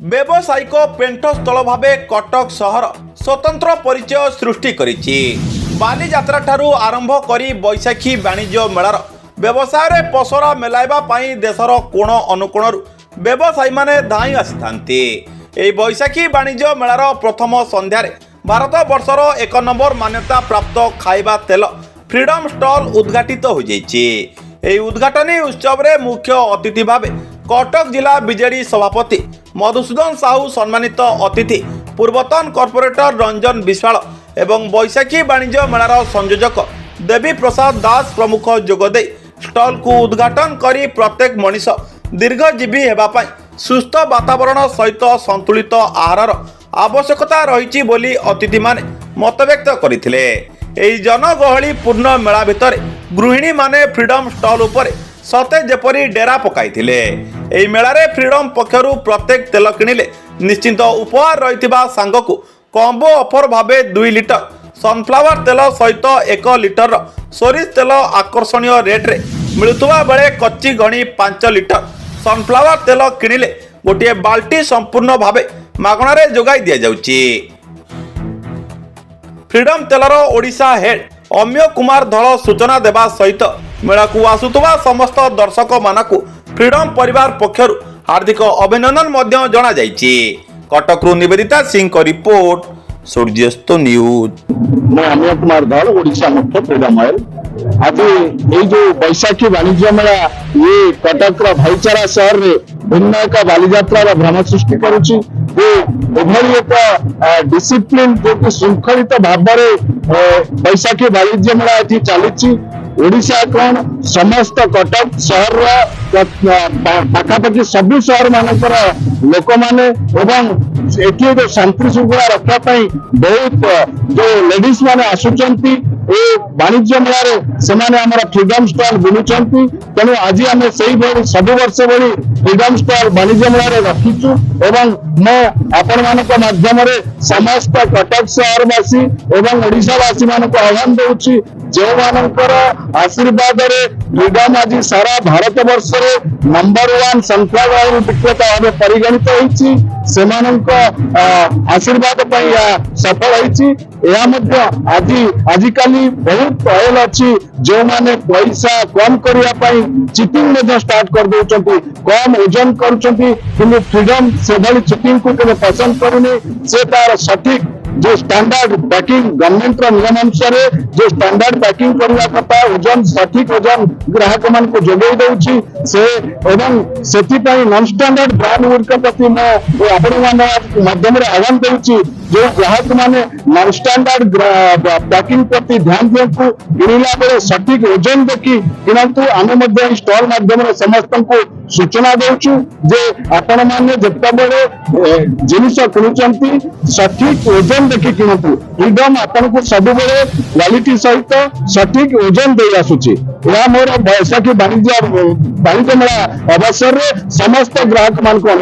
व्यावसायिक पेंठस्थल भाव कटक सहर स्वतंत्र परिचय सृष्टि करिछि। बालीजात्रा ठारू आरंभ करी बैशाखी वाणिज्य मेलार व्यवसाय पसरा मेलाइबा पाई देशर कोण अनुकोणरू व्यवसायी माने धाई आसिथांती। एही बैशाखी वाणिज्य मेलार प्रथम संध्यारे भारत वर्षर 1 नंबर मान्यता प्राप्त खाइबा तेल फ्रीडम स्टॉल उद्घाटित हो जाइछि। एही उद्घाटनी उत्सव रे मुख्य अतिथि भावे कटक जिला बीजेडी सभापति मधुसूदन साहू सम्मानित अतिथि पूर्वतन कॉर्पोरेटर रंजन विश्वाल एवं बैशाखी वाणिज्य मेलार संयोजक देवी प्रसाद दास प्रमुख जोगदे स्टॉल को उद्घाटन करी प्रत्येक मनीष दीर्घजीवी हेबा पाई सुस्थ वातावरण सहित संतुलित आहार आवश्यकता रही बोली अतिथि माने मतव्यक्त करथिले। एही जनगहली पूर्ण मेला भितर गृहिणी माने फ्रीडम स्टॉल उपरे सते जेपरी डेरा पकाइथिले। एही मेलारे फ्रीडम पक्षरु प्रत्येक तेल किनिले निश्चिंत उपहार रहिथिबा सांगकु कॉम्बो ऑफर भावे 2 लिटर सनफ्लावर तेल सहित 1 लिटर सोरिष तेल आकर्षणीय रेट रे मिलुथुबा बेले कच्ची घणी 5 लिटर सनफ्लावर तेल किनिले गोटे बाल्टी संपूर्ण भावे मागणारे जोगाई दिया जाउची। फ्रीडम तेलर ओडिशा हेड अम्य कुमार धल सूचना देवा सहित मेला को आसुथुबा समस्त दर्शक मानकु फ्रीडम परिवार पक्षरु हार्दिक अभिनंदन मध्य जणा जाइछि। कटकरू निवेदिता सिंह को रिपोर्ट, सूर्यस्त न्यूज। मैं अम्य कुमार धल ओडिशा मुख्य फ्रीडम ऑयल। आज ये जो बैशाखी वाणिज्य मेला ये कटक भाईचारा सहर रे भिन्न एक बालीजात्रा भ्रम सृष्टि करुछि। एक डिसिप्लिन जो श्रृंखलित भाव बैशाखी वाणिज्य मेला ये चली ओडिशा कौन समस्त कटक सहर पाखापाखि सबु सहर मानकर लोक माने एवं एठी जो शांति श्रृंखला रखा बहुत जो लेडीज माने आसुचंती ए वाणिज्य मेला से फ्रीडम स्टॉल बुलुचंती। तेणु आज आम से सब वर्ष भली फ्रीडम स्टॉल वाणिज्य मेला रखीचु एवं मैं आपण मानक माध्यम समस्त कटक सहरवासी एवं ओडिशावासी मानक आह्वान दूची जो मानकर आशीर्वाद फ्रीडम आज सारा भारत वर्ष नंबर 1 सनफ्लावर विक्रेता भाव परिगणित होती से आशीर्वाद सफल होती। आजिकाली बहुत ऑयल अच्छी जो माने पैसा कम करने चिटिंग स्टार्ट कर दौरान कम ओजन कर फ्रीडम से भाई चिटिंग को पसंद करूनी से तार सठिक जो स्टैंडर्ड पैकिंग गवर्नमेंट नियम अनुसार जो स्टैंडर्ड पैकिंग करने कथा ओजन सठिक ओजन ग्राहक मान को जोगाई दउछि से एवं सेथिपाई नॉन स्टैंडर्ड ब्रांड गुड़िक प्रति मैं आपण माध्यम आह्वान दूची जो ग्राहक माने नॉन स्टैंडर्ड पैकिंग प्रति ध्यान दिंतु किणला बेले सठिक ओजन देखी किणतु आम स्टॉल माध्यम समस्त को सूचना दउछु जे आपण माने जेतेबेले जिनिस किणुचंती सठिक ओजन देखि किणतु फ्रीडम आपन को सब बेले क्वालिटी सहित सठिक ओजन दे आसुची। या मोर बैशाखी वाणिज्य मेला अवसर समस्त ग्राहक मान को